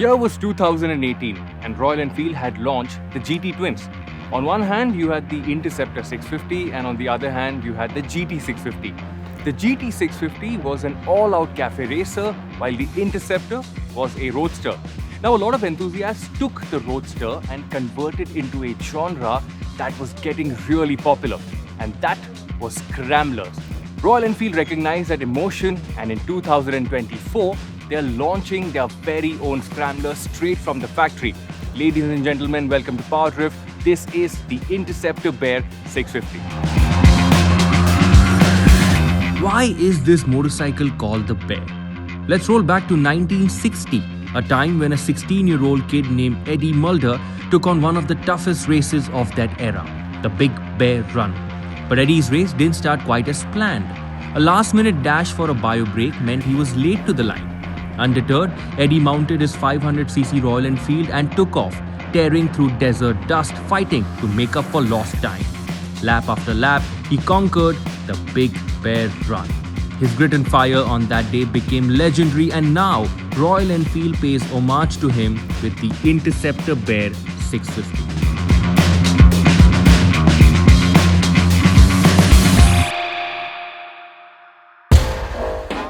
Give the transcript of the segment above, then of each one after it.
Year was 2018 and Royal Enfield had launched the GT Twins. On one hand, you had the Interceptor 650 and on the other hand, you had the GT 650. The GT 650 was an all-out cafe racer while the Interceptor was a roadster. Now, a lot of enthusiasts took the roadster and converted into a genre that was getting really popular, and that was scramblers. Royal Enfield recognized that emotion, and in 2024, they are launching their very own scrambler straight from the factory. Ladies and gentlemen, welcome to PowerDrift. This is the Interceptor Bear 650. Why is this motorcycle called the Bear? Let's roll back to 1960, a time when a 16-year-old kid named Eddie Mulder took on one of the toughest races of that era, the Big Bear Run. But Eddie's race didn't start quite as planned. A last-minute dash for a bio break meant he was late to the line. Undeterred, Eddie mounted his 500cc Royal Enfield and took off, tearing through desert dust, fighting to make up for lost time. Lap after lap, he conquered the Big Bear Run. His grit and fire on that day became legendary, and now Royal Enfield pays homage to him with the Interceptor Bear 650.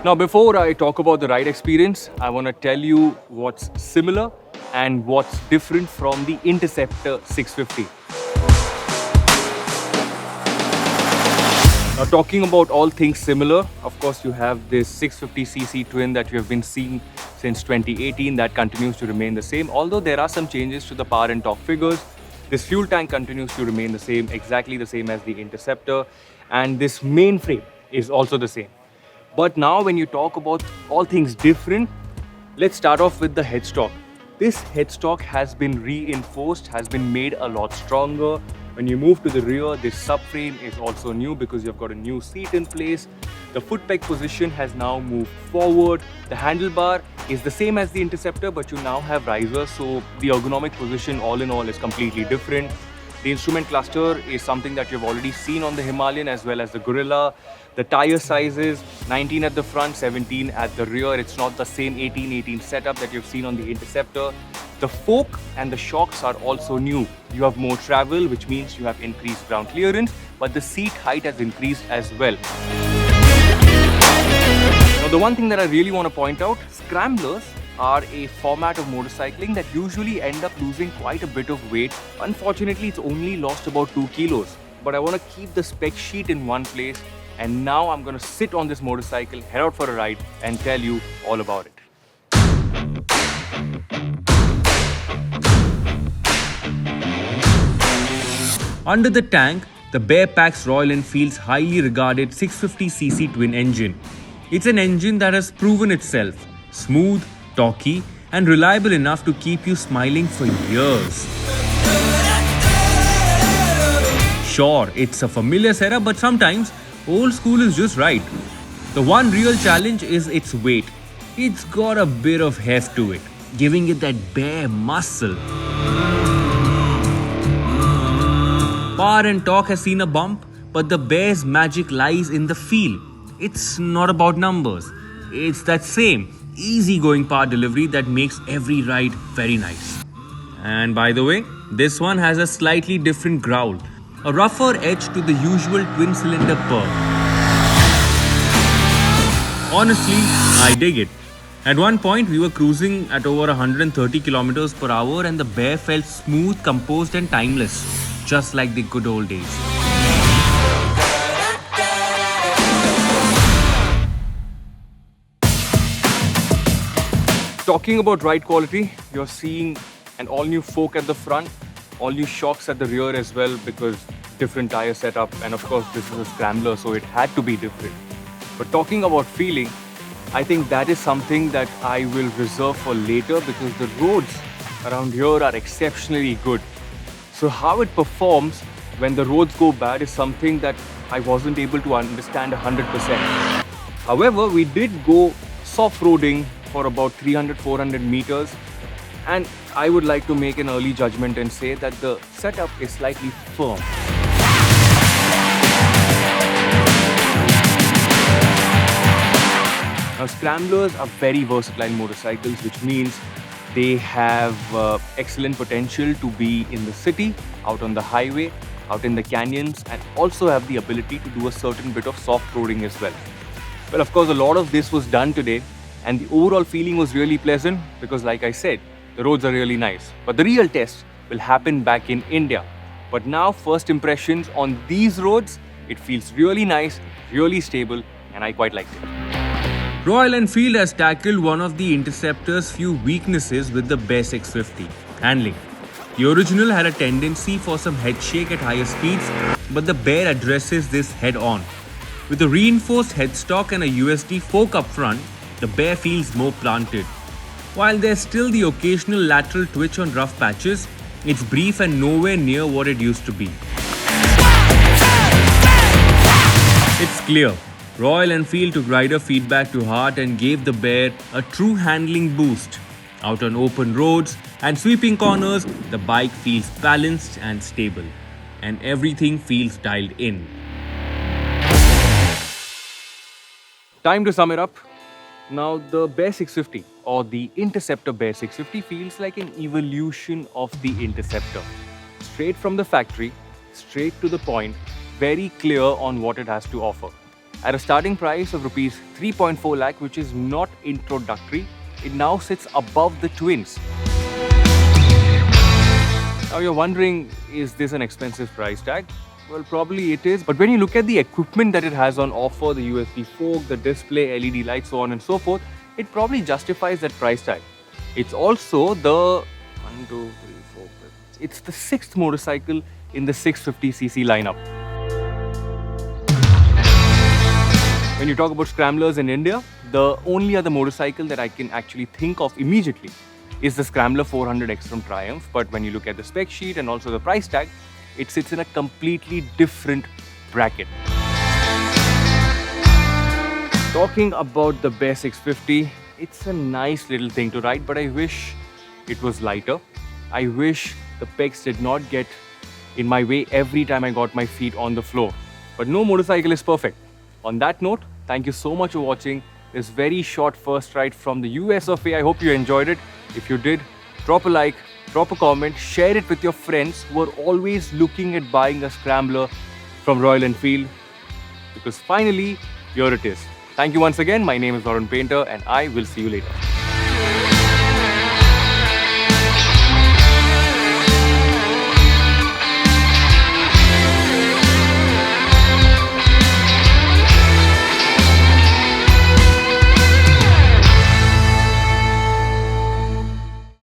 Now, before I talk about the ride experience, I want to tell you what's similar and what's different from the Interceptor 650. Now, talking about all things similar, of course, you have this 650cc twin that you have been seeing since 2018 that continues to remain the same. Although there are some changes to the power and torque figures, this fuel tank continues to remain the same, exactly the same as the Interceptor, and this main frame is also the same. But now when you talk about all things different, let's start off with the headstock. This headstock has been reinforced, has been made a lot stronger. When you move to the rear, this subframe is also new because you've got a new seat in place. The foot peg position has now moved forward. The handlebar is the same as the Interceptor, but you now have risers, so the ergonomic position all in all is completely different. The instrument cluster is something that you've already seen on the Himalayan as well as the Gorilla. The tire sizes, 19 at the front, 17 at the rear. It's not the same 18-18 setup that you've seen on the Interceptor. The fork and the shocks are also new. You have more travel, which means you have increased ground clearance, but the seat height has increased as well. Now, the one thing that I really want to point out, scramblers are a format of motorcycling that usually end up losing quite a bit of weight. Unfortunately, it's only lost about 2 kilos. But I want to keep the spec sheet in one place, and now I'm going to sit on this motorcycle, head out for a ride, and tell you all about it. Under the tank, the Bear packs Royal Enfield's highly regarded 650cc twin engine. It's an engine that has proven itself smooth, torquey, and reliable enough to keep you smiling for years. Sure, it's a familiar setup, but sometimes old school is just right. The one real challenge is its weight. It's got a bit of heft to it, giving it that bear muscle. Power and torque has seen a bump, but the Bear's magic lies in the feel. It's not about numbers. It's that same easy-going power delivery that makes every ride very nice. And by the way, this one has a slightly different growl, a rougher edge to the usual twin-cylinder purr. Honestly, I dig it. At one point, we were cruising at over 130 kilometers per hour and the Bear felt smooth, composed and timeless, just like the good old days. Talking about ride quality, you're seeing an all-new fork at the front, all-new shocks at the rear as well because different tire setup, and of course this is a scrambler, so it had to be different. But talking about feeling, I think that is something that I will reserve for later because the roads around here are exceptionally good. So how it performs when the roads go bad is something that I wasn't able to understand 100%. However, we did go soft-roading for about 300-400 meters, and I would like to make an early judgment and say that the setup is slightly firm. Now, scramblers are very versatile motorcycles, which means They have excellent potential to be in the city, out on the highway, out in the canyons, and also have the ability to do a certain bit of soft roading as well. Well, of course, a lot of this was done today, and the overall feeling was really pleasant because, like I said, the roads are really nice. But the real test will happen back in India. But now, first impressions on these roads, it feels really nice, really stable, and I quite like it. Royal Enfield has tackled one of the Interceptor's few weaknesses with the Bear 650, handling. The original had a tendency for some head shake at higher speeds, but the Bear addresses this head on. With a reinforced headstock and a USD fork up front, the Bear feels more planted. While there's still the occasional lateral twitch on rough patches, it's brief and nowhere near what it used to be. It's clear. Royal Enfield took rider feedback to heart and gave the Bear a true handling boost. Out on open roads and sweeping corners, the bike feels balanced and stable, and everything feels dialed in. Time to sum it up. Now, the Bear 650 or the Interceptor Bear 650 feels like an evolution of the Interceptor. Straight from the factory, straight to the point, very clear on what it has to offer. At a starting price of rupees 3.4 lakh, which is not introductory, it now sits above the twins. Now you're wondering, is this an expensive price tag? Well, probably it is, but when you look at the equipment that it has on offer, the USB fork, the display, LED lights, so on and so forth, it probably justifies that price tag. It's also the it's the 6th motorcycle in the 650cc lineup. When you talk about scramblers in India, the only other motorcycle that I can actually think of immediately is the Scrambler 400X from Triumph. But when you look at the spec sheet and also the price tag, it sits in a completely different bracket. Talking about the Bear 650, it's a nice little thing to ride, but I wish it was lighter. I wish the pegs did not get in my way every time I got my feet on the floor. But no motorcycle is perfect. On that note, thank you so much for watching this very short first ride from the US of A. I hope you enjoyed it. If you did, drop a like, drop a comment, share it with your friends who are always looking at buying a Scrambler from Royal Enfield, because finally, here it is. Thank you once again. My name is Varun Painter and I will see you later.